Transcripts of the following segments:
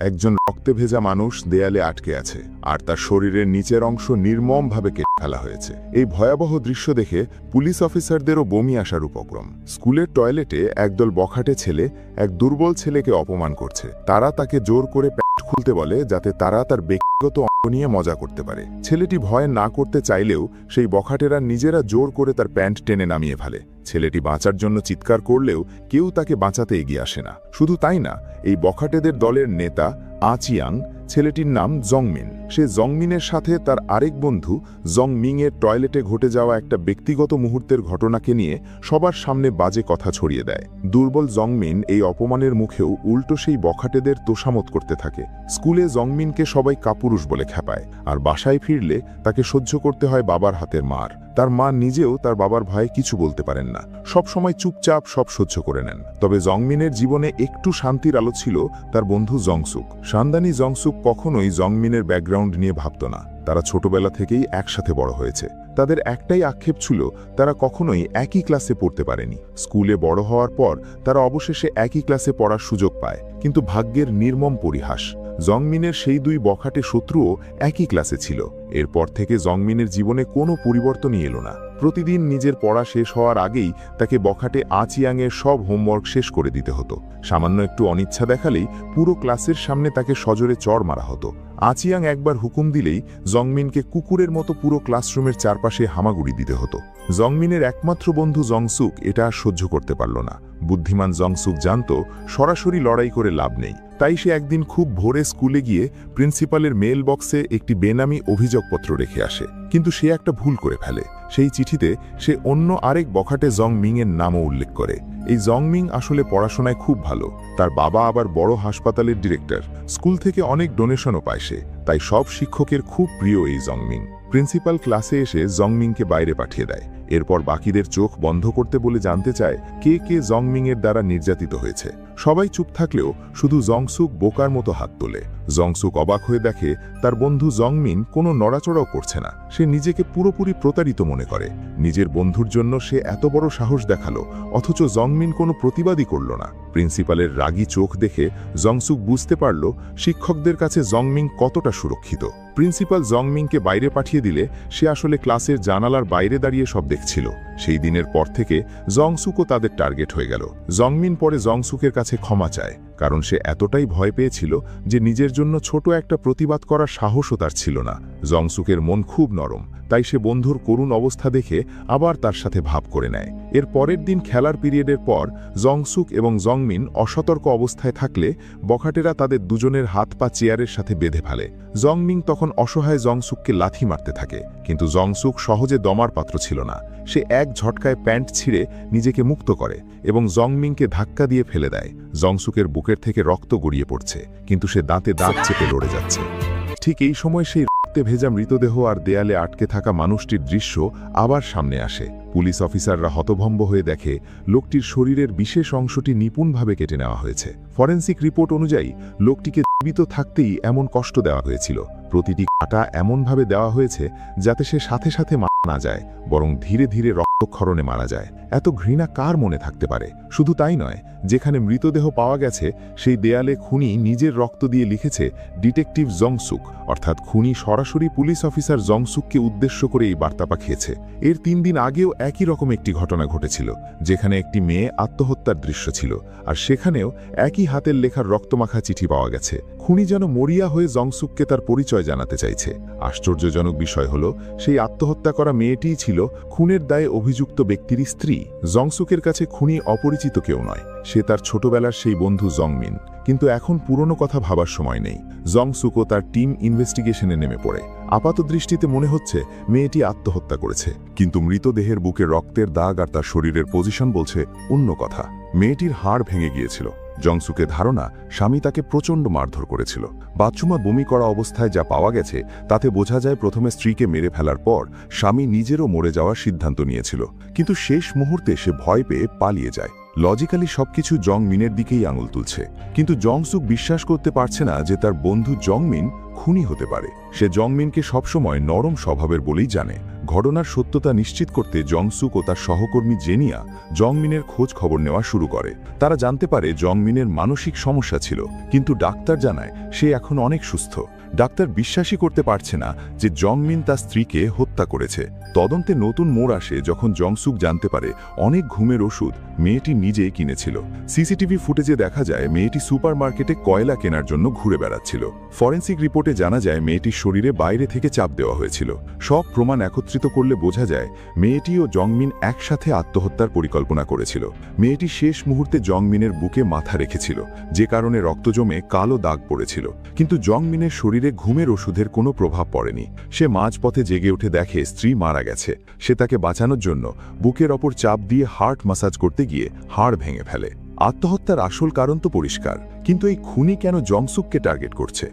একজন রক্তে ভেজা মানুষ দেয়ালে আটকে আছে, আর তার শরীরের নিচের অংশ নির্মমভাবে কেটে ফেলা হয়েছে। এই ভয়াবহ দৃশ্য দেখে পুলিশ অফিসারদেরও বমি আসার উপক্রম। স্কুলের টয়লেটে একদল বখাটে ছেলে এক দুর্বল ছেলেকে অপমান করছে। তারা তাকে জোর করে প্যান্ট খুলতে বলে যাতে তারা তার ব্যক্তিগত অঙ্গ নিয়ে মজা করতে পারে। ছেলেটি ভয় না করতে চাইলেও সেই বখাটেরা নিজেরা জোর করে তার প্যান্ট টেনে নামিয়ে ফেলে। ছেলেটি বাঁচার জন্য চিৎকার করলেও কেউ তাকে বাঁচাতে এগিয়ে আসে না। শুধু তাই না, এই বখাটেদের দলের নেতা আচিয়াং, ছেলেটির নাম জংমিন, সে জংমিনের সাথে তার আরেক বন্ধু জংমিংয়ের টয়লেটে ঘটে যাওয়া একটা ব্যক্তিগত মুহূর্তের ঘটনাকে নিয়ে সবার সামনে বাজে কথা ছড়িয়ে দেয়। দুর্বল জংমিন এই অপমানের মুখেও উল্টো সেই বখাটেদের তোষামত করতে থাকে। স্কুলে জংমিনকে সবাই কাপুরুষ বলে খেপায়, আর বাসায় ফিরলে তাকে সহ্য করতে হয় বাবার হাতের মার। তার মা নিজেও তার বাবার ভয়ে কিছু বলতে পারেন না, সব সময় চুপচাপ সব সহ্য করে নেন। তবে জংমিনের জীবনে একটু শান্তির আলো ছিল তার বন্ধু জংসুক। সান্দানি জংসুক কখনোই জংমিনের ব্যাকগ্রাউন্ড নিয়ে ভাবত না। তারা ছোটবেলা থেকেই একসাথে বড় হয়েছে। তাদের একটাই আক্ষেপ ছিল তারা কখনোই একই ক্লাসে পড়তে পারেনি। স্কুলে বড় হওয়ার পর তারা অবশেষে একই ক্লাসে পড়ার সুযোগ পায়, কিন্তু ভাগ্যের নির্মম পরিহাস, জংমিনের সেই দুই বখাটে শত্রুও একই ক্লাসে ছিল। এরপর থেকে জংমিনের জীবনে কোনো পরিবর্তনই এলো না। প্রতিদিন নিজের পড়া শেষ হওয়ার আগেই তাকে বখাটে আচিয়াংয়ের সব হোমওয়ার্ক শেষ করে দিতে হতো। সামান্য একটু অনিচ্ছা দেখালেই পুরো ক্লাসের সামনে তাকে সজোরে চড় মারা হতো। আচিয়াং একবার হুকুম দিলেই জংমিনকে কুকুরের মতো পুরো ক্লাসরুমের চারপাশে হামাগুড়ি দিতে হতো। জংমিনের একমাত্র বন্ধু জংসুক এটা আর সহ্য করতে পারল না। বুদ্ধিমান জংসুক জানত সরাসরি লড়াই করে লাভ নেই, তাই সে একদিন খুব ভোরে স্কুলে গিয়ে প্রিন্সিপালের মেল বক্সে একটি বেনামি অভিযোগপত্র রেখে আসে। কিন্তু সে একটা ভুল করে ফেলে। সেই চিঠিতে সে অন্য আরেক বখাটে জংমিংয়ের নামও উল্লেখ করে। এই জংমিং আসলে পড়াশোনায় খুব ভালো, তার বাবা আবার বড় হাসপাতালের ডিরেক্টর। স্কুল থেকে অনেক ডোনেশনও পায় সে, তাই সব শিক্ষকের খুব প্রিয় এই জংমিং। প্রিন্সিপাল ক্লাসে এসে জংমিংকে বাইরে পাঠিয়ে দেয়। এরপর বাকিদের চোখ বন্ধ করতে বলে জানতে চায় কে কে জংমিংয়ের দ্বারা নির্যাতিত হয়েছে। সবাই চুপ থাকলেও শুধু জংসুক বোকার মতো হাত তোলে। জংসুক অবাক হয়ে দেখে তার বন্ধু জংমিন কোনো নড়াচড়াও করছে না। সে নিজেকে পুরোপুরি প্রতারিত মনে করে। নিজের বন্ধুর জন্য সে এত বড় সাহস দেখালো, অথচ জংমিন কোনো প্রতিবাদই করল না। প্রিন্সিপালের রাগী চোখ দেখে জংসুক বুঝতে পারল শিক্ষকদের কাছে জংমিং কতটা সুরক্ষিত। প্রিন্সিপাল জংমিংকে বাইরে পাঠিয়ে দিলে সে আসলে ক্লাসের জানালার বাইরে দাঁড়িয়ে সব দেখছিল। সেই দিনের পর থেকে জংসুকও তাদের টার্গেট হয়ে গেল। জংমিন পরে জংসুকের কাছে ক্ষমা চায়, কারণ সে এতটাই ভয় পেয়েছিল যে নিজের জন্য ছোট একটা প্রতিবাদ করার সাহসও তার ছিল না। জংসুকের মন খুব নরম, তাই সে বন্ধুর করুণ অবস্থা দেখে আবার তার সাথে ভাব করে নেয়। এর পরের দিন খেলার পিরিয়ডের পর জংসুক এবং জংমিন অসতর্ক অবস্থায় থাকলে বখাটেরা তাদের দুজনের হাত পা চেয়ারের সাথে বেঁধে ফেলে। জংমিং তখন অসহায় জংসুককে লাথি মারতে থাকে, কিন্তু জংসুক সহজে দমার পাত্র ছিল না। সে এক ঝটকায় প্যান্ট ছিঁড়ে নিজেকে মুক্ত করে এবং জংমিংকে ধাক্কা দিয়ে ফেলে দেয়। জংসুকের বুকের থেকে রক্ত গড়িয়ে পড়ছে, কিন্তু সে দাঁতে দাঁত চেপে লড়ে যাচ্ছে। ঠিক এই সময় সেই রক্তে ভেজা মৃতদেহ আর দেয়ালে আটকে থাকা মানুষটির দৃশ্য আবার সামনে আসে। পুলিশ অফিসাররা হতভম্ব হয়ে দেখে লোকটির শরীরের বিশেষ অংশটি নিপুণভাবে কেটে নেওয়া হয়েছে। ফরেন্সিক রিপোর্ট অনুযায়ী লোকটিকে জীবিত থাকতেই এমন কষ্ট দেওয়া হয়েছিল। প্রতিটি কাটা এমনভাবে দেওয়া হয়েছে যাতে সে সাথে সাথে মারা না যায়, বরং ধীরে ধীরে রক্তক্ষরণে মারা যায়। এত ঘৃণা কার মনে থাকতে পারে? শুধু তাই নয়, যেখানে মৃতদেহ পাওয়া গেছে সেই দেয়ালে খুনি নিজের রক্ত দিয়ে লিখেছে ডিটেকটিভ জংসুক, অর্থাৎ খুনি সরাসরি পুলিশ অফিসার জংসুককে উদ্দেশ্য করে এই বার্তা পাঠিয়েছে। এর 3 দিন আগেও একই রকম একটি ঘটনা ঘটেছিল, যেখানে একটি মেয়ে আত্মহত্যার দৃশ্য ছিল, আর সেখানেও একই হাতের লেখার রক্তমাখা চিঠি পাওয়া গেছে। খুনি যেন মরিয়া হয়ে জংসুককে তার পরিচয় জানাতে চাইছে। আশ্চর্যজনক বিষয় হল সেই আত্মহত্যা করা মেয়েটিই ছিল খুনের দায়ে অভিযুক্ত ব্যক্তির স্ত্রী। জংসুকের কাছে খুনি অপরিচিত কেউ নয়, সে তার ছোটবেলার সেই বন্ধু জংমিন। কিন্তু এখন পুরনো কথা ভাবার সময় নেই। জংসুকও তার টিম ইনভেস্টিগেশনে নেমে পড়ে। আপাত দৃষ্টিতে মনে হচ্ছে মেয়েটি আত্মহত্যা করেছে, কিন্তু মৃতদেহের বুকে রক্তের দাগ আর তার শরীরের পজিশন বলছে অন্য কথা। মেয়েটির হাড় ভেঙে গিয়েছিল। জংসুকের ধারণা স্বামী তাকে প্রচণ্ড মারধর করেছিল। বাথরুমে বমি করা অবস্থায় যা পাওয়া গেছে তাতে বোঝা যায় প্রথমে স্ত্রীকে মেরে ফেলার পর স্বামী নিজেরও মরে যাওয়ার সিদ্ধান্ত নিয়েছিল, কিন্তু শেষ মুহূর্তে সে ভয় পেয়ে পালিয়ে যায়। লজিক্যালি সবকিছু জংমিনের দিকেই আঙুল তুলছে, কিন্তু জংসুক বিশ্বাস করতে পারছে না যে তার বন্ধু জংমিন খুনি হতে পারে। সে জংমিনকে সবসময় নরম স্বভাবের বলেই জানে। ঘটনার সত্যতা নিশ্চিত করতে জংসুক ও তার সহকর্মী জেনিয়া জংমিনের খোঁজ খবর নেওয়া শুরু করে। তারা জানতে পারে জংমিনের মানসিক সমস্যা ছিল, কিন্তু ডাক্তার জানায় সে এখন অনেক সুস্থ। ডাক্তার বিশ্বাসই করতে পারছে না যে জংমিন তার স্ত্রীকে হত্যা করেছে। তদন্তে নতুন মোড় আসে যখন জংসুক জানতে পারে অনেক ঘুমের ওষুধ মেয়েটি নিজেই কিনেছিল। সিসিটিভি ফুটেজে দেখা যায় মেয়েটি সুপারমার্কেটে কয়লা কেনার জন্য ঘুরে বেড়াচ্ছিল। ফরেন্সিক রিপোর্টে জানা যায় মেয়েটির শরীরে বাইরে থেকে চাপ দেওয়া হয়েছিল। সব প্রমাণ একত্রিত করলে বোঝা যায় মেয়েটি ও জংমিন একসাথে আত্মহত্যার পরিকল্পনা করেছিল। মেয়েটি শেষ মুহূর্তে জংমিনের বুকে মাথা রেখেছিল, যে কারণে রক্ত জমে কালো দাগ পড়েছিল। কিন্তু জংমিনের শরীরে ঘুমের ওষুধের কোনো প্রভাব পড়েনি। সে মাঝপথে জেগে উঠে দেখে স্ত্রী মারা গেছে। সে তাকে বাঁচানোর জন্য বুকের ওপর চাপ দিয়ে হার্ট ম্যাসাজ করতে গিয়ে হাড় ভেঙে ফেলে। আত্মহত্যার আসল কারণ তো পরিষ্কার, কিন্তু এই খুনি কেন জংসুককে টার্গেট করছে?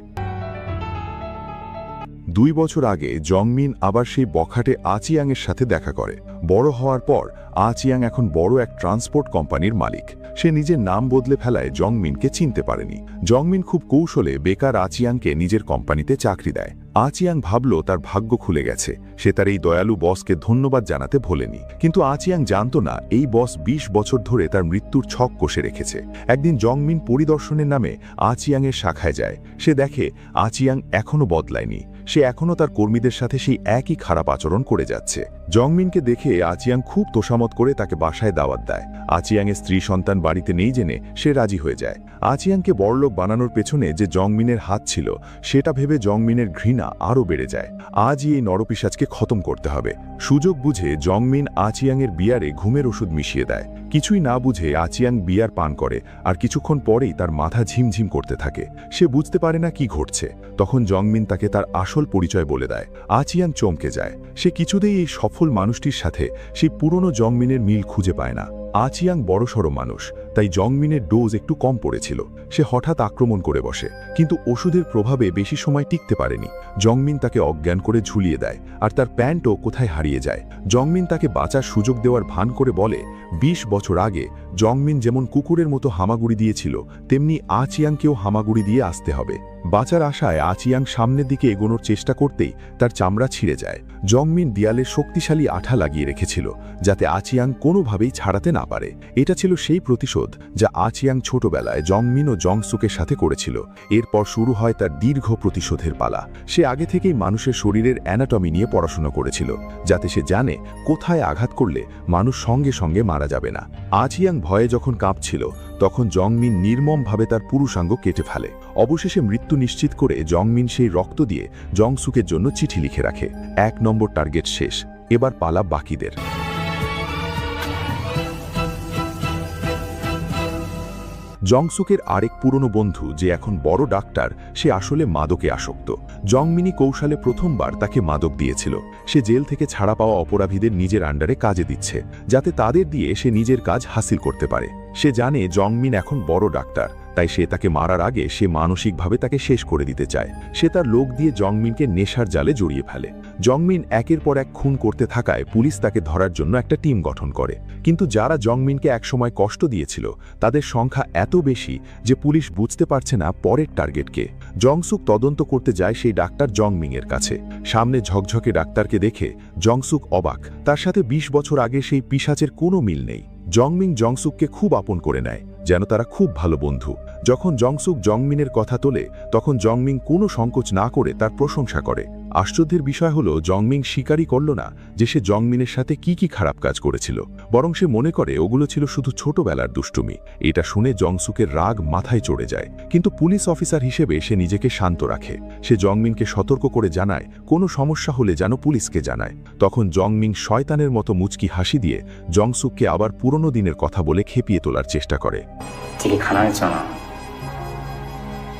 2 বছর আগে জংমিন আবার সেই বখাটে আচিয়াংয়ের সাথে দেখা করে। বড় হওয়ার পর আচিয়াং এখন বড় এক ট্রান্সপোর্ট কোম্পানির মালিক। সে নিজের নাম বদলে ফেলায় জংমিনকে চিনতে পারেনি। জংমিন খুব কৌশলে বেকার আচিয়াংকে নিজের কোম্পানিতে চাকরি দেয়। আচিয়াং ভাবল তার ভাগ্য খুলে গেছে, সে তার এই দয়ালু বসকে ধন্যবাদ জানাতে ভোলেনি। কিন্তু আচিয়াং জানত না এই বস 20 বছর ধরে তার মৃত্যুর ছক কষে রেখেছে। একদিন জংমিন পরিদর্শনের নামে আচিয়াংয়ের শাখায় যায়। সে দেখে আচিয়াং এখনও বদলায়নি, সে এখনও তার কর্মীদের সাথে সেই একই খারাপ আচরণ করে যাচ্ছে। জংমিনকে দেখে আচিয়াং খুব তোষামত করে তাকে বাসায় দাওয়াত দেয়। আচিয়াংয়ের স্ত্রী সন্তান বাড়িতে নেই জেনে সে রাজি হয়ে যায়। আচিয়াংকে বড়লোক বানানোর পেছনে যে জংমিনের হাত ছিল সেটা ভেবে জংমিনের ঘৃণা আরও বেড়ে যায়। আজই এই নরপিশাচকে খতম করতে হবে। সুযোগ বুঝে জংমিন আচিয়াংয়ের বিয়ারে ঘুমের ওষুধ মিশিয়ে দেয়। কিছুই না বুঝে আচিয়াং বিয়ার পান করে, আর কিছুক্ষণ পরেই তার মাথা ঝিমঝিম করতে থাকে। সে বুঝতে পারে না কি ঘটছে। তখন জংমিন তাকে তার আসল পরিচয় বলে দেয়। আচিয়াং চমকে যায়। সে কিছুতেই এই সফল মানুষটির সাথে সেই পুরনো জংমিনের মিল খুঁজে পায় না। আচিয়াং বড়সড় মানুষ, তাই জংমিনের ডোজ একটু কম পড়েছিল। সে হঠাৎ আক্রমণ করে বসে, কিন্তু ওষুধের প্রভাবে বেশি সময় টিকতে পারেনি। জংমিন তাকে অজ্ঞান করে ঝুলিয়ে দেয়, আর তার প্যান্টও কোথায় হারিয়ে যায়। জংমিন তাকে বাঁচার সুযোগ দেওয়ার ভান করে বলে 20 বছর আগে জংমিন যেমন কুকুরের মতো হামাগুড়ি দিয়েছিল, তেমনি আচিয়াংকেও হামাগুড়ি দিয়ে আসতে হবে। বাঁচার আশায় আচিয়াং সামনের দিকে এগোনোর চেষ্টা করতেই তার চামড়া ছিঁড়ে যায়। জংমিন দেয়ালে শক্তিশালী আঠা লাগিয়ে রেখেছিল, যাতে আচিয়াং কোনোভাবেই ছাড়াতে না পারে। এটা ছিল সেই প্রতিশোধ যা আচিয়াং ছোটবেলায় জংমিন ও জংসুকের সাথে করেছিল। এরপর শুরু হয় তার দীর্ঘ প্রতিশোধের পালা। সে আগে থেকেই মানুষের শরীরের অ্যানাটমি নিয়ে পড়াশোনা করেছিল, যাতে সে জানে কোথায় আঘাত করলে মানুষ সঙ্গে সঙ্গে মারা যাবে না। আচিয়াং ভয়ে যখন কাঁপছিল, তখন জংমিন নির্মমভাবে তার পুরুষাঙ্গ কেটে ফেলে। অবশেষে মৃত্যু নিশ্চিত করে জংমিন সেই রক্ত দিয়ে জংসুকের জন্য চিঠি লিখে রাখে। 1 নম্বর টার্গেট শেষ, এবার পালা বাকিদের। জংসুকের আরেক পুরনো বন্ধু, যে এখন বড় ডাক্তার, সে আসলে মাদকে আসক্ত। জংমিনি কৌশলে প্রথমবার তাকে মাদক দিয়েছিল। সে জেল থেকে ছাড়া পাওয়া অপরাধীদের নিজের আন্ডারে কাজে দিচ্ছে, যাতে তাদের দিয়ে সে নিজের কাজ হাসিল করতে পারে। সে জানে জংমিন এখন বড় ডাক্তার, তাই সে তাকে মারার আগে সে মানসিকভাবে তাকে শেষ করে দিতে চায়। সে তার লোক দিয়ে জংমিনকে নেশার জালে জড়িয়ে ফেলে। জংমিন একের পর এক খুন করতে থাকায় পুলিশ তাকে ধরার জন্য একটা টিম গঠন করে। কিন্তু যারা জংমিনকে একসময় কষ্ট দিয়েছিল তাদের সংখ্যা এত বেশি যে পুলিশ বুঝতে পারছে না পরের টার্গেটকে। জংসুক তদন্ত করতে যায় সেই ডাক্তার জংমিংয়ের কাছে। সামনে ঝকঝকে ডাক্তারকে দেখে জংসুক অবাক। তার সাথে 20 বছর আগে সেই পিশাচের কোনো মিল নেই। জংমিং জংসুককে খুব আপন করে নেয়, যেন তারা খুব ভালো বন্ধু। যখন জংসুক জংমিনের কথা তোলে, তখন জংমিং কোনো সংকোচ না করে তার প্রশংসা করে। আশ্চর্যের বিষয় হলো জংমিং স্বীকারই করল না যে সে জংমিনের সাথে কি খারাপ কাজ করেছিল, বরং সে মনে করে ওগুলো ছিল শুধু ছোটবেলার দুষ্টুমি। এটা শুনে জংসুকের রাগ মাথায় চড়ে যায়, কিন্তু পুলিশ অফিসার হিসেবে সে নিজেকে শান্ত রাখে। সে জংমিনকে সতর্ক করে জানায় কোনো সমস্যা হলে যেন পুলিশকে জানায়। তখন জংমিং শয়তানের মতো মুচকি হাসি দিয়ে জংসুককে আবার পুরনো দিনের কথা বলে খেপিয়ে তোলার চেষ্টা করে। 되게 가난했잖아.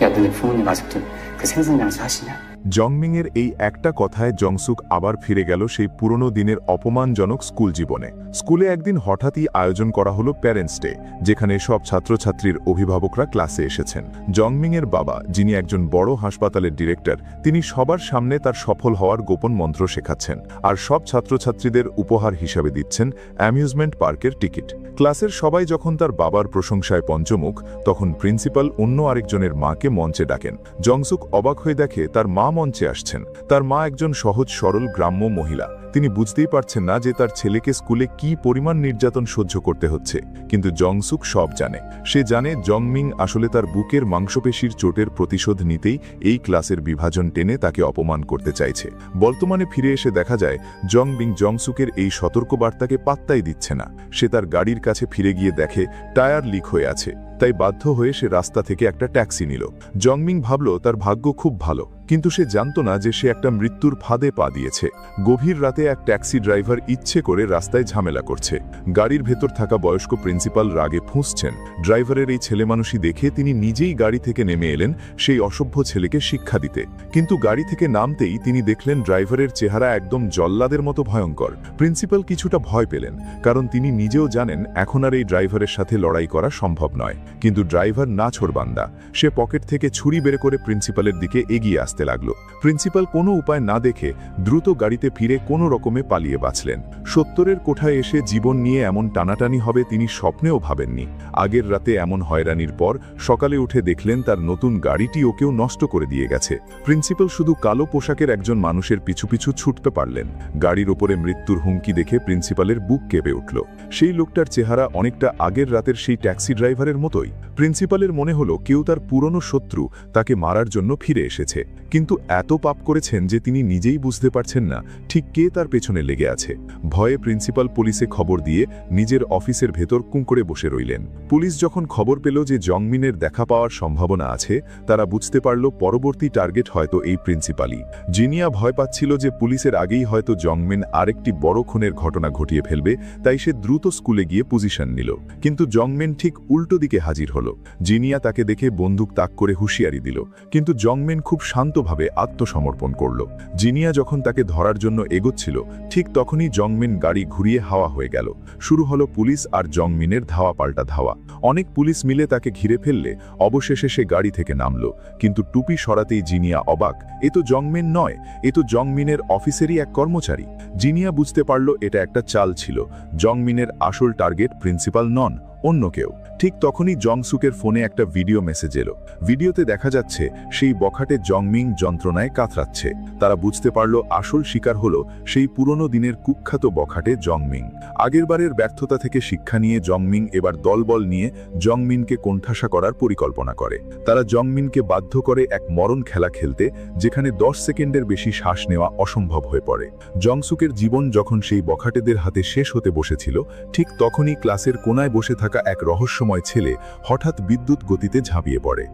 야, 너네 부모님 아직도 그 생선장사 하시냐? জংমিংয়ের এই একটা কথায় জংসুক আবার ফিরে গেল সেই পুরনো দিনের অপমানজনক স্কুল জীবনে। স্কুলে একদিন হঠাৎই আয়োজন করা হলো প্যারেন্টস ডে, যেখানে সব ছাত্রছাত্রীর অভিভাবকরা ক্লাসে এসেছেন। জংমিংয়ের বাবা, যিনি একজন বড় হাসপাতালের ডিরেক্টর, তিনি সবার সামনে তার সফল হওয়ার গোপন মন্ত্র শেখাচ্ছেন, আর সব ছাত্রছাত্রীদের উপহার হিসাবে দিচ্ছেন অ্যামিউজমেন্ট পার্কের টিকিট। ক্লাসের সবাই যখন তার বাবার প্রশংসায় পঞ্চমুখ, তখন প্রিন্সিপাল অন্য আরেকজনের মাকে মঞ্চে ডাকেন। জংসুক অবাক হয়ে দেখে তার মা মঞ্চে আসছেন। তার মা একজন সহজ সরল গ্রাম্য মহিলা। তিনি বুঝতেই পারছেন না যে তার ছেলেকে স্কুলে কি পরিমাণ নির্যাতন সহ্য করতে হচ্ছে, কিন্তু জংসুক সব জানে। সে জানে জংমিং আসলে তার বুকের মাংসপেশির চোটের প্রতিশোধ নিতেই এই ক্লাসের বিভাজন টেনে তাকে অপমান করতে চাইছে। বর্তমানে ফিরে এসে দেখা যায় জংবিং জংসুকের এই সতর্কবার্তাকে পাত্তাই দিচ্ছে না। সে তার গাড়ির কাছে ফিরে গিয়ে দেখে টায়ার লিক হয়ে আছে, তাই বাধ্য হয়ে সে রাস্তা থেকে একটা ট্যাক্সি নিল। জংমিং ভাবল তার ভাগ্য খুব ভালো, কিন্তু সে জানত না যে সে একটা মৃত্যুর ফাঁদে পা দিয়েছে। গভীর রাতে এক ট্যাক্সি ড্রাইভার ইচ্ছে করে রাস্তায় ঝামেলা করছে। গাড়ির ভেতর থাকা বয়স্ক প্রিন্সিপাল রাগে ফুঁসছেন। ড্রাইভারের এই ছেলেমানুষই দেখে তিনি নিজেই গাড়ি থেকে নেমে এলেন সেই অসভ্য ছেলেকে শিক্ষা দিতে। কিন্তু গাড়ি থেকে নামতেই তিনি দেখলেন ড্রাইভারের চেহারা একদম জল্লাদের মতো ভয়ঙ্কর। প্রিন্সিপাল কিছুটা ভয় পেলেন, কারণ তিনি নিজেও জানেন এখন আর এই ড্রাইভারের সাথে লড়াই করা সম্ভব নয়। কিন্তু ড্রাইভার নাছোড়বান্দা। সে পকেট থেকে ছুরি বের করে প্রিন্সিপালের দিকে এগিয়ে আসতে লাগলো। প্রিন্সিপাল কোনো উপায় না দেখে দ্রুত গাড়িতে ফিরে কোনো রকমে পালিয়ে বাঁচলেন। 70-এর কোঠায় এসে জীবন নিয়ে এমন টানাটানি হবে তিনি স্বপ্নেও ভাবেননি। আগের রাতে এমন হয়রানির পর সকালে উঠে দেখলেন তার নতুন গাড়িটি ওকেও নষ্ট করে দিয়ে গেছে। প্রিন্সিপাল শুধু কালো পোশাকের একজন মানুষের পিছু পিছু ছুটতে পারলেন। গাড়ির ওপরে মৃত্যুর হুমকি দেখে প্রিন্সিপালের বুক কেঁপে উঠল। সেই লোকটার চেহারা অনেকটা আগের রাতের সেই ট্যাক্সি ড্রাইভারের মতোই। প্রিন্সিপালের মনে হলো কেউ তার পুরনো শত্রু তাকে মারার জন্য ফিরে এসেছে, কিন্তু এত পাপ করেছেন যে তিনি নিজেই বুঝতে পারছেন না ঠিক কে তার পেছনে লেগে আছে। ভয়ে প্রিন্সিপাল পুলিশে খবর দিয়ে নিজের অফিসের ভেতর কুঁকড়ে বসে রইলেন। পুলিশ যখন খবর পেল যে জংমিনের দেখা পাওয়ার সম্ভাবনা আছে, তারা বুঝতে পারল পরবর্তী টার্গেট হয়তো এই প্রিন্সিপালই। জিনিয়া ভয় পাচ্ছিল যে পুলিশের আগেই হয়তো জংমিন আরেকটি বড় খুনের ঘটনা ঘটিয়ে ফেলবে, তাই সে দ্রুত স্কুলে গিয়ে পজিশন নিল। কিন্তু জংমিন ঠিক উল্টো দিকে হাজির হলো। জিনিয়া তাকে দেখে বন্দুক তাক করে হুঁশিয়ারি দিল, কিন্তু জংমিন খুব শান্তভাবে আত্মসমর্পণ করল। জিনিয়া যখন তাকে ধরার জন্য এগোচ্ছিল, ঠিক তখনই জংমিন গাড়ি ঘুরিয়ে হাওয়া হয়ে গেল। শুরু হলো পুলিশ আর জংমিনের ধাওয়া পাল্টা ধাওয়া। অনেক পুলিশ মিলে তাকে ঘিরে ফেললে অবশেষে সে গাড়ি থেকে নামল, কিন্তু টুপি সরাতেই জিনিয়া অবাক। এ তো জংমিন নয়, এ তো জংমিনের অফিসেরই এক কর্মচারী। জিনিয়া বুঝতে পারল এটা একটা চাল ছিল। জংমিনের আসল টার্গেট প্রিন্সিপাল নন, অন্য কেউ। ঠিক তখনই জংসুকের ফোনে একটা ভিডিও মেসেজ এলো। ভিডিওতে দেখা যাচ্ছে সেই বখাটে জংমিং যন্ত্রণায় কাতরাচ্ছে। তারা বুঝতে পারল আসল শিকার হলো সেই পুরনো দিনের কুখ্যাত বখাটে জংমিং। আগেরবারের ব্যর্থতা থেকে শিক্ষা নিয়ে জংমিং এবার দলবল নিয়ে জংমিনকে কোণঠাসা করার পরিকল্পনা করে। তারা জংমিনকে বাধ্য করে এক মরণ খেলা খেলতে, যেখানে 10 সেকেন্ডের বেশি শ্বাস নেওয়া অসম্ভব হয়ে পড়ে। জংসুকের জীবন যখন সেই বখাটেদের হাতে শেষ হতে বসেছিল, ঠিক তখনই ক্লাসের কোনায় বসে থাকা এক রহস্যময় ছেলে হঠাৎ বিদ্যুৎ গতিতে ঝাঁপিয়ে পড়ে।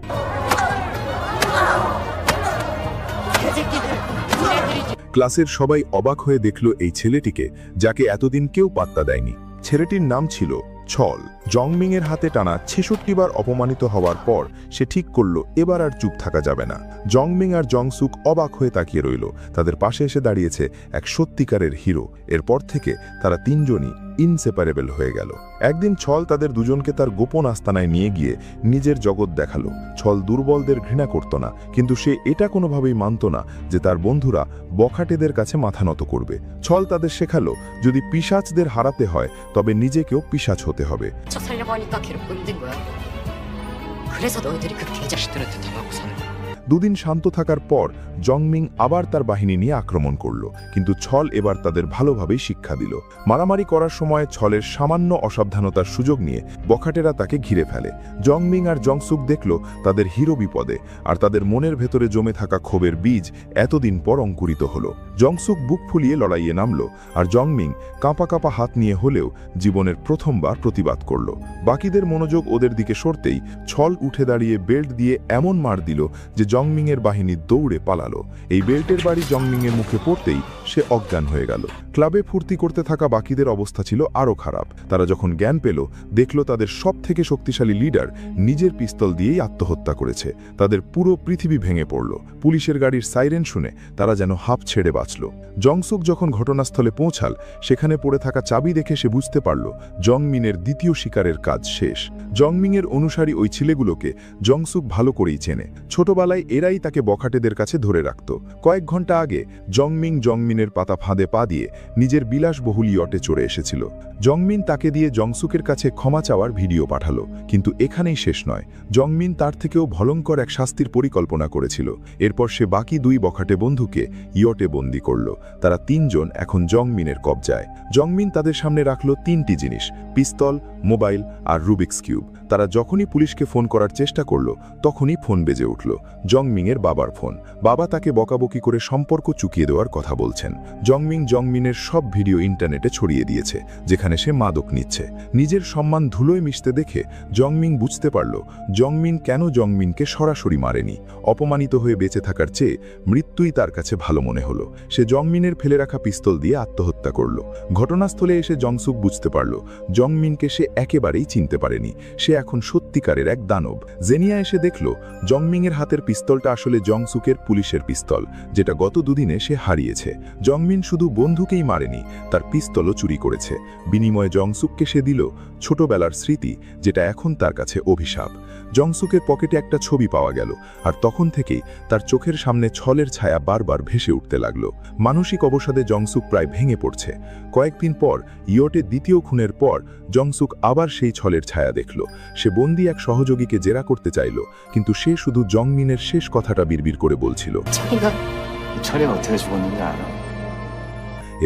ক্লাসের সবাই অবাক হয়ে দেখল এই ছেলেটিকে, যাকে এতদিন কেউ পাত্তা দেয়নি। ছেলেটির নাম ছিল ছল। জংমিংয়ের হাতে টানা 66 বার অপমানিত হওয়ার পর সে ঠিক করল এবার আর চুপ থাকা যাবে না। জংমিং আর জংসুক অবাক হয়ে তাকিয়ে রইল। তাদের পাশে এসে দাঁড়িয়েছে এক সত্যিকারের হিরো। এরপর থেকে তারা তিনজনই ইনসেপারেবল হয়ে গেল। একদিন ছল তাদের দুজনকে তার গোপন আস্তানায় নিয়ে গিয়ে নিজের জগৎ দেখালো। ছল দুর্বলদের ঘৃণা করত না, কিন্তু সে এটা কোনোভাবেই মানত না যে তার বন্ধুরা বখাটেদের কাছে মাথা নত করবে। ছল তাদের শেখালো যদি পিশাচদের হারাতে হয় তবে নিজেকেও পিশাচ হতে হবে। 살려고 하니까 괴롭고 힘든 거야. 그래서 너희들이 그 개자식들한테 당하고 사는 거야. দুদিন শান্ত থাকার পর জংমিং আবার তার বাহিনী নিয়ে আক্রমণ করল, কিন্তু ছল এবার তাদের ভালোভাবেই শিক্ষা দিল। মারামারি করার সময় ছলের সামান্য অসাবধানতার সুযোগ নিয়ে বখাটেরা তাকে ঘিরে ফেলে। জংমিং আর জংসুক দেখল তাদের হিরো বিপদে, আর তাদের মনের ভেতরে জমে থাকা ক্ষোভের বীজ এতদিন পর অঙ্কুরিত হলো। জংসুক বুক ফুলিয়ে লড়াইয়ে নামল, আর জংমিং কাঁপা কাঁপা হাত নিয়ে হলেও জীবনের প্রথমবার প্রতিবাদ করল। বাকিদের মনোযোগ ওদের দিকে সরতেই ছল উঠে দাঁড়িয়ে বেল্ট দিয়ে এমন মার দিল যে জংমিংয়ের বাহিনী দৌড়ে পালালো। এই বেল্টের বাড়ি জংমিংয়ের মুখে পড়তেই সে অজ্ঞান হয়ে গেল। ক্লাবে ফুর্তি করতে থাকা বাকিদের অবস্থা ছিল আরও খারাপ। তারা যখন জ্ঞান পেল, দেখল তাদের সবথেকে শক্তিশালী লিডার নিজের পিস্তল দিয়েই আত্মহত্যা করেছে। তাদের পুরো পৃথিবী ভেঙে পড়ল। পুলিশের গাড়ির সাইরেন শুনে তারা যেন হাঁপ ছেড়ে বাঁচল। জংসুক যখন ঘটনাস্থলে পৌঁছাল, সেখানে পড়ে থাকা চাবি দেখে সে বুঝতে পারল জংমিনের দ্বিতীয় শিকারের কাজ শেষ। জংমিংয়ের অনুসারী ওই ছেলেগুলোকে জংসুক ভালো করেই চেনে। ছোটবেলায় এরাই তাকে বখাটেদের কাছে ধরে রাখত। কয়েক ঘন্টা আগে জংমিনের পাতা ফাঁদে পা দিয়ে নিজের বিলাসবহুল ইয়টে চড়ে এসেছিল। জংমিন তাকে দিয়ে জংসুকের কাছে ক্ষমা চাওয়ার ভিডিও পাঠালো, কিন্তু এখানেই শেষ নয়। জংমিন তার থেকেও ভয়ঙ্কর এক শাস্তির পরিকল্পনা করেছিল। এরপর সে বাকি 2 বখাটে বন্ধুকে ইয়টে বন্দী করল। তারা 3 জন এখন জংমিনের কবজায়। জংমিন তাদের সামনে রাখল 3টি জিনিস: পিস্তল, মোবাইল আর রুবিক্স কিউব। তারা যখনই পুলিশকে ফোন করার চেষ্টা করল, তখনই ফোন বেজে উঠল। জংমিনের বাবার ফোন। বাবা তাকে বকাবকি করে সম্পর্ক চুকিয়ে দেওয়ার কথা বলছেন। জংমিনের সব ভিডিও ইন্টারনেটে ছড়িয়ে দিয়েছে, যেখানে সে মাদক নিচ্ছে। নিজের সম্মান ধুলোয় মিশতে দেখে জংমিন বুঝতে পারল কেন জংমিনকে সরাসরি মারেনি। অপমানিত হয়ে বেঁচে থাকার চেয়ে মৃত্যুই তার কাছে ভালো মনে হলো। সে জংমিনের ফেলে রাখা পিস্তল দিয়ে আত্মহত্যা করল। ঘটনাস্থলে এসে জংসুক বুঝতে পারল জংমিনকে সে একেবারেই চিনতে পারেনি। সে এখন সত্যিকারের এক দানব। জেনিয়া এসে দেখল জংমিনের হাতের পিস্তলটা আসলে জংসুকের পুলিশের পিস্তল, যেটা গত 2 দিনে সে হারিয়েছে। জংমিন শুধু বন্ধুকেই মারেনি, তার পিস্তলও চুরি করেছে। বিনিময়ে জংসুককে সে দিল ছোটবেলার স্মৃতি, যেটা এখন তার কাছে অভিশাপ। জংসুকের পকেটে একটা ছবি পাওয়া গেল, আর তখন থেকেই তার চোখের সামনে ছলের ছায়া বারবার ভেসে উঠতে লাগল। মানসিক অবসাদে জংসুক প্রায় ভেঙে পড়ছে। কয়েকদিন পর ইয়টে 2য় খুনের পর জংসুক আবার সেই ছলের ছায়া দেখল। সে বন্দি এক সহযোগীকে জেরা করতে চাইল, কিন্তু সে শুধু জংমিনের শেষ কথাটা বিড়বিড় করে বলছিল। 철이가 어떻게 죽었는지 알아?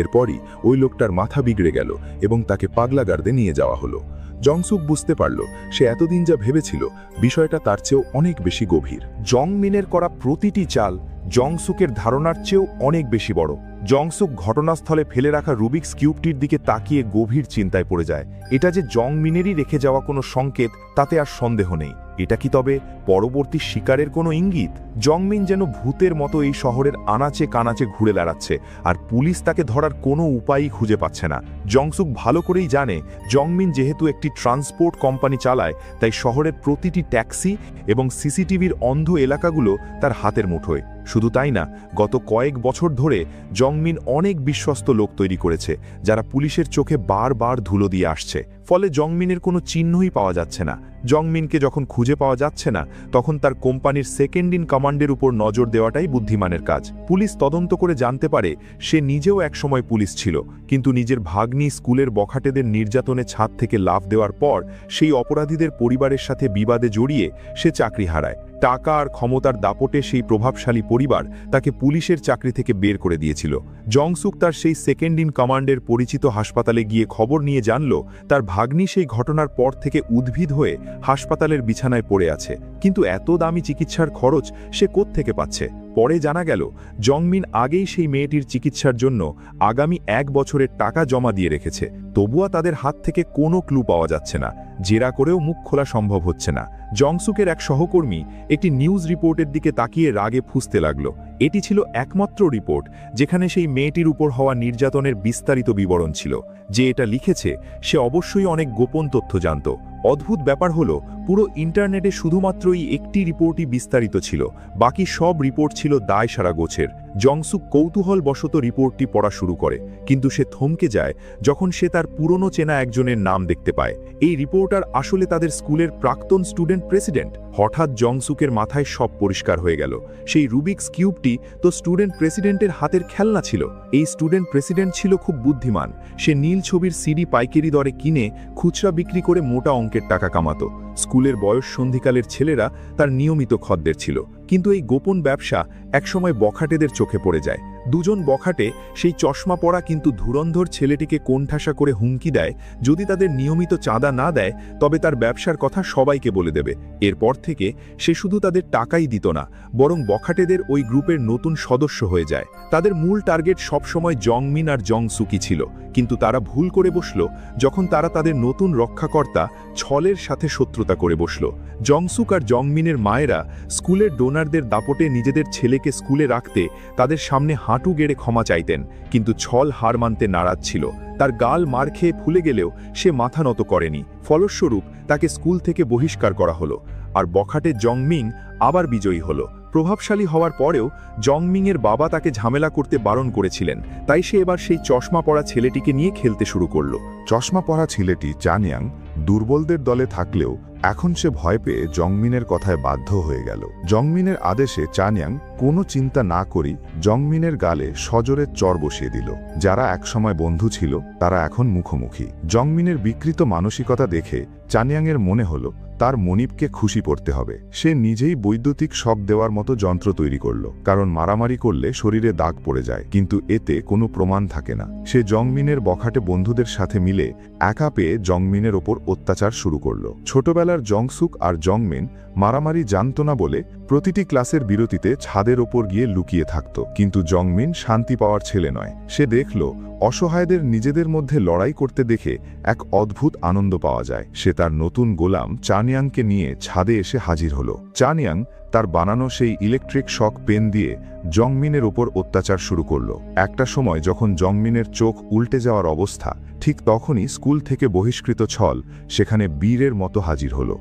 এরপরই ওই লোকটার মাথা বিগড়ে গেল এবং তাকে পাগলাগার্দে নিয়ে যাওয়া হলো। জংসুক বুঝতে পারল সে এতদিন যা ভেবেছিল বিষয়টা তার চেয়েও অনেক বেশি গভীর। জংমিনের করা প্রতিটি চাল জংসুকের ধারণার চেয়েও অনেক বেশি বড়। জংসুক ঘটনাস্থলে ফেলে রাখা রুবিক্স কিউবটির দিকে তাকিয়ে গভীর চিন্তায় পড়ে যায়। এটা যে জংমিনেরই রেখে যাওয়া কোনো সংকেত, তাতে আর সন্দেহ নেই। এটা কি তবে পরবর্তী শিকারের কোনো ইঙ্গিত? জংমিন যেন ভূতের মতো এই শহরের আনাচে কানাচে ঘুরে বেড়াচ্ছে, আর পুলিশ তাকে ধরার কোনো উপায়ই খুঁজে পাচ্ছে না। জংসুক ভালো করেই জানে জংমিন যেহেতু একটি ট্রান্সপোর্ট কোম্পানি চালায়, তাই শহরের প্রতিটি ট্যাক্সি এবং সিসিটিভির অন্ধ এলাকাগুলো তার হাতের মুঠোয়। শুধু তাই না, গত কয়েক বছর ধরে জংমিন অনেক বিশ্বস্ত লোক তৈরি করেছে, যারা পুলিশের চোখে বারবার ধুলো দিয়ে আসছে। ফলে জংমিনের কোনো চিহ্নই পাওয়া যাচ্ছে না। জংমিনকে যখন খুঁজে পাওয়া যাচ্ছে না, তখন তার কোম্পানির সেকেন্ড ইন কমান্ডের উপর নজর দেওয়াটাই বুদ্ধিমানের কাজ। পুলিশ তদন্ত করে জানতে পারে সে নিজেও একসময় পুলিশ ছিল, কিন্তু নিজের ভাগ্নি স্কুলের বখাটেদের নির্যাতনে ছাদ থেকে লাফ দেওয়ার পর সেই অপরাধীদের পরিবারের সাথে বিবাদে জড়িয়ে সে চাকরি হারায়। টাকা আর ক্ষমতার দাপটে সেই প্রভাবশালী পরিবার তাকে পুলিশের চাকরি থেকে বের করে দিয়েছিল। জংসুক তার সেই সেকেন্ড ইন কমান্ডের পরিচিত হাসপাতালে গিয়ে খবর নিয়ে জানল তার ভাগ্নি সেই ঘটনার পর থেকে উদ্ভিদ হয়ে হাসপাতালের বিছানায় পড়ে আছে। কিন্তু এত দামি চিকিৎসার খরচ সে কোত্থেকে পাচ্ছে? পরে জানা গেল জংমিন আগেই সেই মেয়েটির চিকিৎসার জন্য আগামী 1 বছরের টাকা জমা দিয়ে রেখেছে। তবুও তাদের হাত থেকে কোনো ক্লু পাওয়া যাচ্ছে না। জেরা করেও মুখ খোলা সম্ভব হচ্ছে না। জংসুকের এক সহকর্মী একটি নিউজ রিপোর্টের দিকে তাকিয়ে রাগে ফুঁসতে লাগল। এটি ছিল একমাত্র রিপোর্ট যেখানে সেই মেয়েটির উপর হওয়া নির্যাতনের বিস্তারিত বিবরণ ছিল। যে এটা লিখেছে সে অবশ্যই অনেক গোপন তথ্য জানত। অদ্ভুত ব্যাপার হলো, পুরো ইন্টারনেটে শুধুমাত্র এই একটি রিপোর্টই বিস্তারিত ছিল, বাকি সব রিপোর্ট ছিল দায়সারা গোছের। জংসুক কৌতূহলবশত রিপোর্টটি পড়া শুরু করে, কিন্তু সে থমকে যায় যখন সে তার পুরনো চেনা একজনের নাম দেখতে পায়। এই রিপোর্টার আসলে তাদের স্কুলের প্রাক্তন স্টুডেন্ট প্রেসিডেন্ট। হঠাৎ জংসুকের মাথায় সব পরিষ্কার হয়ে গেল। সেই রুবিক্স কিউবটি তো স্টুডেন্ট প্রেসিডেন্টের হাতের খেলনা ছিল। এই স্টুডেন্ট প্রেসিডেন্ট ছিল খুব বুদ্ধিমান। সে নীল ছবির সিডি পাইকারি দরে কিনে খুচরা বিক্রি করে মোটা অঙ্কের টাকা কামাতো। স্কুলের বয়স সন্ধিকালের ছেলেরা তার নিয়মিত খদ্দের ছিল। কিন্তু এই গোপন ব্যবসা একসময় বখাটেদের চোখে পড়ে যায়। 2 জন বখাটে সেই চশমা পরা কিন্তু ধুরন্ধর ছেলেটিকে কোণঠাসা করে হুমকি দেয়, যদি তাদের নিয়মিত চাঁদা না দেয় তবে তার ব্যবসার কথা সবাইকে বলে দেবে। এরপর থেকে সে শুধু তাদের টাকাই দিত না, বরং বখাটেদের ওই গ্রুপের নতুন সদস্য হয়ে যায়। তাদের মূল টার্গেট সবসময় জংমিন আর জংসুকি ছিল, কিন্তু তারা ভুল করে বসল যখন তারা তাদের নতুন রক্ষাকর্তা ছলের সাথে শত্রুতা করে বসল। জংসুক আর জংমিনের মায়েরা স্কুলের ডোনারদের দাপটে নিজেদের ছেলেকে স্কুলে রাখতে তাদের সামনে হাঁটু গেড়ে ক্ষমা চাইতেন, কিন্তু ছল হার মানতে নারাজ ছিল। তার গাল মার খেয়ে ফুলে গেলেও সে মাথা নত করেনি। ফলস্বরূপ তাকে স্কুল থেকে বহিষ্কার করা হলো, আর বখাটে জংমিন আবার বিজয়ী হলো। প্রভাবশালী হওয়ার পরেও জংমিংয়ের বাবা তাকে ঝামেলা করতে বারণ করেছিলেন, তাই সে এবার সেই চশমা পরা ছেলেটিকে নিয়ে খেলতে শুরু করল। চশমা পরা ছেলেটি চানিয়াং দুর্বলদের দলে থাকলেও এখন সে ভয় পেয়ে জংমিনের কথায় বাধ্য হয়ে গেল। জংমিনের আদেশে চানিয়াং কোনো চিন্তা না করেই জংমিনের গালে সজোরে চর বসিয়ে দিল। যারা একসময় বন্ধু ছিল তারা এখন মুখোমুখি। জংমিনের বিকৃত মানসিকতা দেখে চানিয়াংয়ের মনে হলো তার মনিবকে খুশি করতে হবে। সে নিজেই বৈদ্যুতিক শক দেওয়ার মতো যন্ত্র তৈরি করল, কারণ মারামারি করলে শরীরে দাগ পড়ে যায়, কিন্তু এতে কোনো প্রমাণ থাকে না। সে জংমিনের বখাটে বন্ধুদের সাথে মিলে একা পেয়ে জংমিনের ওপর অত্যাচার শুরু করল। ছোটবেলার জংসুক আর জংমিন মারামারি জানত না বলে প্রতিটি ক্লাসের বিরতিতে ছাদের ওপর গিয়ে লুকিয়ে থাকত। কিন্তু জংমিন শান্তি পাওয়ার ছেলে নয়। সে দেখল অসহায়দের নিজেদের মধ্যে লড়াই করতে দেখে এক অদ্ভুত আনন্দ পাওয়া যায়। সে তার নতুন গোলাম চানিয়াংকে নিয়ে ছাদে এসে হাজির হল। চানিয়াং তার বানানো সেই ইলেকট্রিক শক পেন দিয়ে জংমিনের ওপর অত্যাচার শুরু করল। একটা সময় যখন জংমিনের চোখ উল্টে যাওয়ার অবস্থা, ঠিক তখনই স্কুল থেকে বহিষ্কৃত ছল সেখানে বীরের মতো হাজির হল।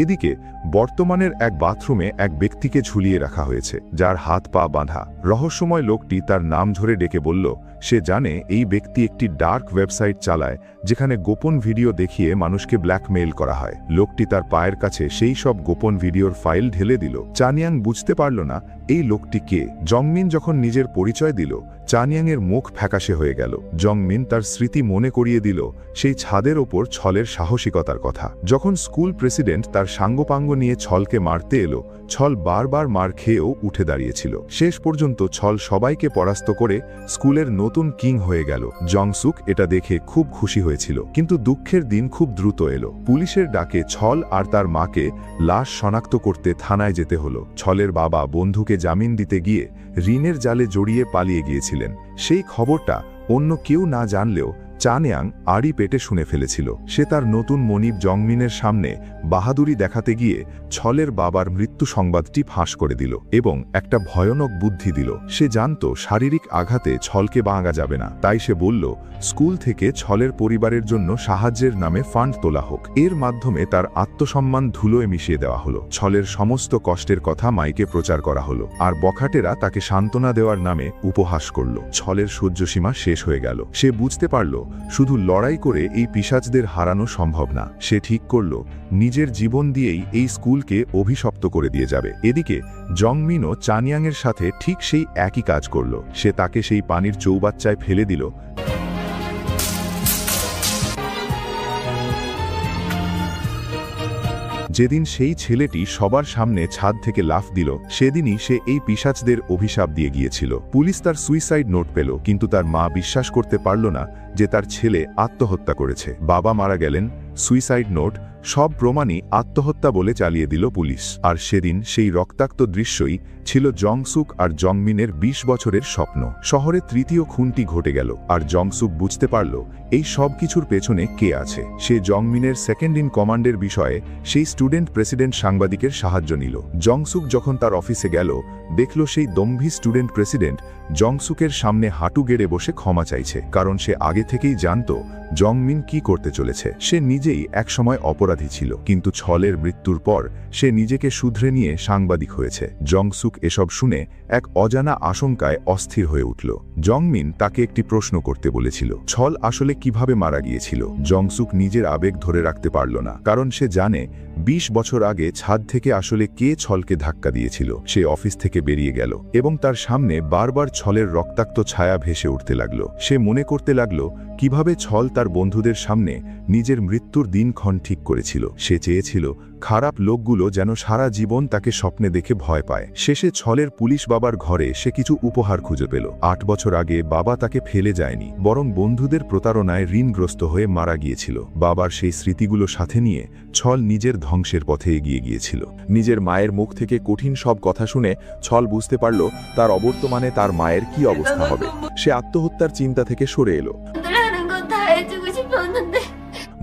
এদিকে বর্তমানের এক বাথরুমে এক ব্যক্তিকে ঝুলিয়ে রাখা হয়েছে, যার হাত পা বাঁধা। রহস্যময় লোকটি তার নাম ধরে ডেকে বলল সে জানে এই ব্যক্তি একটি ডার্ক ওয়েবসাইট চালায় যেখানে গোপন ভিডিও দেখিয়ে মানুষকে ব্ল্যাকমেইল করা হয়। লোকটি তার পায়ের কাছে সেই সব গোপন ভিডিওর ফাইল ঢেলে দিল। চানিয়াং বুঝতে পারল না এই লোকটি কে। জংমিন যখন নিজের পরিচয় দিল, চানিয়াংয়ের মুখ ফ্যাকাশে হয়ে গেল। জংমিন তার স্মৃতি মনে করিয়ে দিল সেই ছাদের ওপর ছলের সাহসিকতার কথা। যখন স্কুল প্রেসিডেন্ট তার সাঙ্গপাঙ্গ নিয়ে ছলকে মারতে এলো, ছল বারবার মার খেয়েও উঠে দাঁড়িয়েছিল। শেষ পর্যন্ত ছল সবাইকে পরাস্ত করে স্কুলের নতুন কিং হয়ে গেল। জংসুক এটা দেখে খুব খুশি হয়েছিল, কিন্তু দুঃখের দিন খুব দ্রুত এলো। পুলিশের ডাকে ছল আর তার মাকে লাশ শনাক্ত করতে থানায় যেতে হলো। ছলের বাবা বন্ধুকে জামিন দিতে গিয়ে ঋণের জালে জড়িয়ে পালিয়ে গিয়েছিলেন। সেই খবরটা অন্য কেউ না জানলেও চানিয়াং আড়ি পেটে শুনে ফেলেছিল। সে তার নতুন মনিব জংমিনের সামনে বাহাদুরি দেখাতে গিয়ে ছলের বাবার মৃত্যু সংবাদটি ফাঁস করে দিল এবং একটা ভয়ানক বুদ্ধি দিল। সে জানত শারীরিক আঘাতে ছলকে ভাঙা যাবে না, তাই সে বলল স্কুল থেকে ছলের পরিবারের জন্য সাহায্যের নামে ফান্ড তোলা হোক। এর মাধ্যমে তার আত্মসম্মান ধুলোয় মিশিয়ে দেওয়া হলো। ছলের সমস্ত কষ্টের কথা মাইকে প্রচার করা হলো, আর বখাটেরা তাকে সান্ত্বনা দেওয়ার নামে উপহাস করল। ছলের সহ্যসীমা শেষ হয়ে গেল। সে বুঝতে পারল শুধু লড়াই করে এই পিশাচদের হারানো সম্ভব না। সে ঠিক করল নিজের জীবন দিয়েই এই স্কুলকে অভিশপ্ত করে দিয়ে যাবে। এদিকে জংমিনও চানিয়াংয়ের সাথে ঠিক সেই একই কাজ করল। সে তাকে সেই পানির চৌবাচ্চায় ফেলে দিল। যেদিন সেই ছেলেটি সবার সামনে ছাদ থেকে লাফ দিল, সেদিনই সে এই পিশাচদের অভিশাপ দিয়ে গিয়েছিল। পুলিশ তার সুইসাইড নোট পেল, কিন্তু তার মা বিশ্বাস করতে পারল না যে তার ছেলে আত্মহত্যা করেছে। বাবা মারা গেলেন, সুইসাইড নোট, সব প্রমাণই আত্মহত্যা বলে চালিয়ে দিল পুলিশ। আর সেদিন সেই রক্তাক্ত দৃশ্যই ছিল জংসুক আর জংমিনের ২০ বছরের স্বপ্ন। শহরে তৃতীয় খুনটি ঘটে গেল, আর জংসুক বুঝতে পারল এই সব কিছুর পেছনে কে আছে। সে জংমিনের সেকেন্ড ইন কমান্ডের বিষয়ে সেই স্টুডেন্ট প্রেসিডেন্ট সাংবাদিকের সাহায্য নিল। জংসুক যখন তার অফিসে গেল, দেখল সেই দম্ভী স্টুডেন্ট প্রেসিডেন্ট জংসুকের সামনে হাঁটু গেড়ে বসে ক্ষমা চাইছে, কারণ সে আগে থেকেই জানত জংমিন কি করতে চলেছে। সে নিজেই একসময় অপরাধী ছিল, কিন্তু ছলের মৃত্যুর পর সে নিজেকে শুধরে নিয়ে সাংবাদিক হয়েছে। জংসুক এসব শুনে এক অজানা আশঙ্কায় অস্থির হয়ে উঠল। জংমিন তাকে একটি প্রশ্ন করতে বলেছিল, ছল আসলে কিভাবে মারা গিয়েছিল। জংসুক নিজের আবেগ ধরে রাখতে পারল না, কারণ সে জানে ২০ বছর আগে ছাদ থেকে আসলে কে ছলকে ধাক্কা দিয়েছিল। সে অফিস থেকে বেরিয়ে গেল এবং তার সামনে বারবার ছলের রক্তাক্ত ছায়া ভেসে উঠতে লাগল। সে মনে করতে লাগল কিভাবে ছল তার বন্ধুদের সামনে নিজের মৃত্যুর দিনক্ষণ ঠিক করেছিল। সে চেয়েছিল খারাপ লোকগুলো যেন সারা জীবন তাকে স্বপ্নে দেখে ভয় পায়। শেষে ছলের পুলিশ বাবার ঘরে সে কিছু উপহার খুঁজে পেল। ৮ বছর আগে বাবা তাকে ফেলে যায়নি, বরং বন্ধুদের প্রতারণায় ঋণগ্রস্ত হয়ে মারা গিয়েছিল। বাবার সেই স্মৃতিগুলো সাথে নিয়ে ছল নিজের ধ্বংসের পথে এগিয়ে গিয়েছিল। নিজের মায়ের মুখ থেকে কঠিন সব কথা শুনে ছল বুঝতে পারল তার অবর্তমানে তার মায়ের কি অবস্থা হবে। সে আত্মহত্যার চিন্তা থেকে সরে এলো।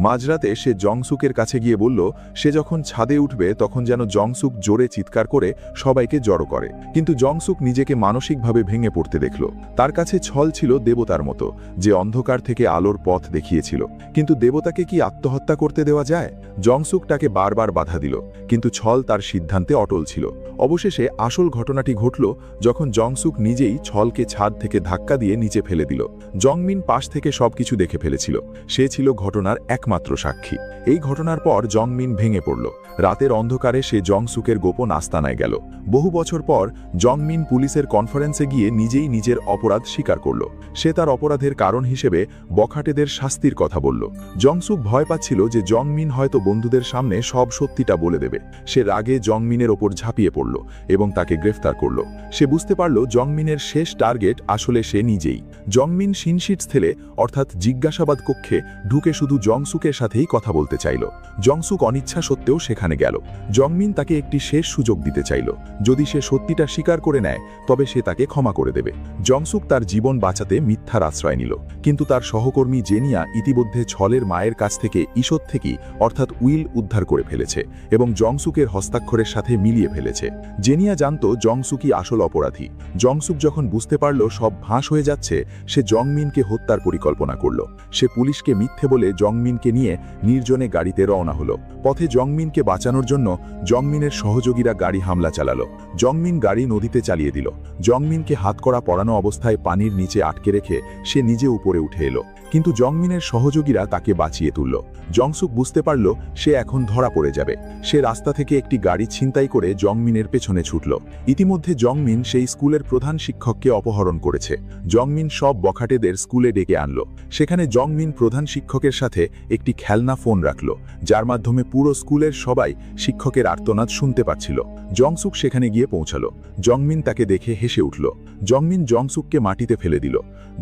মাঝরাতে সে জংসুকের কাছে গিয়ে বলল সে যখন ছাদে উঠবে তখন যেন জংসুক জোরে চিৎকার করে সবাইকে জড়ো করে, কিন্তু জংসুক নিজেকে মানসিকভাবে ভেঙে পড়তে দেখল। তার কাছে ছল ছিল দেবতার মতো, যে অন্ধকার থেকে আলোর পথ দেখিয়েছিল। কিন্তু দেবতাকে কি আত্মহত্যা করতে দেওয়া যায়? জংসুক তাকে বারবার বাধা দিল, কিন্তু ছল তার সিদ্ধান্তে অটল ছিল। অবশেষে আসল ঘটনাটি ঘটল যখন জংসুক নিজেই ছলকে ছাদ থেকে ধাক্কা দিয়ে নিচে ফেলে দিল। জংমিন পাশ থেকে সবকিছু দেখে ফেলেছিল। সে ছিল ঘটনার একমাত্র সাক্ষী। এই ঘটনার পর জংমিন ভেঙে পড়ল। রাতের অন্ধকারে সে জংসুকের গোপন আস্তানায় গেল। বহু বছর পর জংমিন পুলিশের কনফারেন্সে গিয়ে নিজেই নিজের অপরাধ স্বীকার করল। সে তার অপরাধের কারণ হিসেবে বখাটেদের শাস্তির কথা বলল। জংসুক ভয় পাচ্ছিল যে জংমিন হয়তো বন্ধুদের সামনে সব সত্যিটা বলে দেবে। সে রাগে জংমিনের ওপর ঝাঁপিয়ে পড়ল এবং তাকে গ্রেফতার করল। সে বুঝতে পারল জংমিনের শেষ টার্গেট আসলে সে নিজেই। জংমিন সিনশিট স্থলে অর্থাৎ জিজ্ঞাসাবাদ কক্ষে ঢুকে শুধু জংসুকের সাথেই কথা বলতে চাইল। জংসুক অনিচ্ছা সত্ত্বেও সেখানে গেল। জংমিন তাকে একটি শেষ সুযোগ দিতে চাইল। যদি সে সত্যিটা স্বীকার করে নেয় তবে সে তাকে ক্ষমা করে দেবে। জংসুক তার জীবন বাঁচাতে মিথ্যার আশ্রয় নিল, কিন্তু তার সহকর্মী জেনিয়া ইতিমধ্যে ছলের মায়ের কাছ থেকে ঈষৎ থেকেই অর্থাৎ উইল উদ্ধার করে ফেলেছে এবং জংসুকের হস্তাক্ষরের সাথে মিলিয়ে ফেলেছে। জেনিয়া জানত জংসুকই আসল অপরাধী। জংসুক যখন বুঝতে পারল সব ফাঁস হয়ে যাচ্ছে, সে জংমিনকে হত্যার পরিকল্পনা করল। সে পুলিশকে মিথ্যে বলে জংমিনকে নিয়ে নির্জনে গাড়িতে রওনা হলো। পথে জংমিনকে বাঁচানোর জন্য জংমিনের সহযোগীরা গাড়ি হামলা চালালো। জংমিন গাড়ি নদীতে চালিয়ে দিল। জংমিনকে হাতকড়া পরানো অবস্থায় পানির নিচে আটকে রেখে সে নিজে উপরে উঠে এলো, কিন্তু জংমিনের সহযোগীরা তাকে বাঁচিয়ে তুলল। জংসুক বুঝতে পারল সে এখন ধরা পড়ে যাবে। সে রাস্তা থেকে একটি গাড়ি ছিনতাই করে জংমিনের পেছনে ছুটল। ইতিমধ্যে জংমিন সেই স্কুলের প্রধান শিক্ষককে অপহরণ করেছে। জংমিন সব বখাটেদের স্কুলে ডেকে আনল। সেখানে জংমিন প্রধান শিক্ষকের সাথে একটি খেলনা ফোন রাখল, যার মাধ্যমে পুরো স্কুলের সবাই শিক্ষকের আর্তনাদ শুনতে পাচ্ছিল। জংসুক সেখানে গিয়ে পৌঁছালো। জংমিন তাকে দেখে হেসে উঠল। জংমিন জংসুককে মাটিতে ফেলে দিল।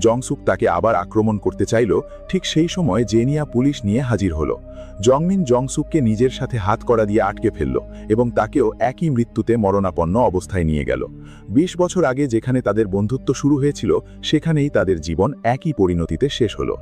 জংসুক তাকে আবার আক্রমণ করতে চাইল। ঠিক সেই সময় জেনিয়া পুলিশ নিয়ে হাজির হলো। জংমিন জংসুককে নিজের সাথে হাতকড়া দিয়ে আটকে ফেলল এবং তাকেও একই মৃত্যুতে মরণাপন্ন অবস্থায় নিয়ে গেল। 20 বছর আগে যেখানে তাদের বন্ধুত্ব শুরু হয়েছিল, সেখানেই তাদের জীবন একই পরিণতিতে শেষ হলো।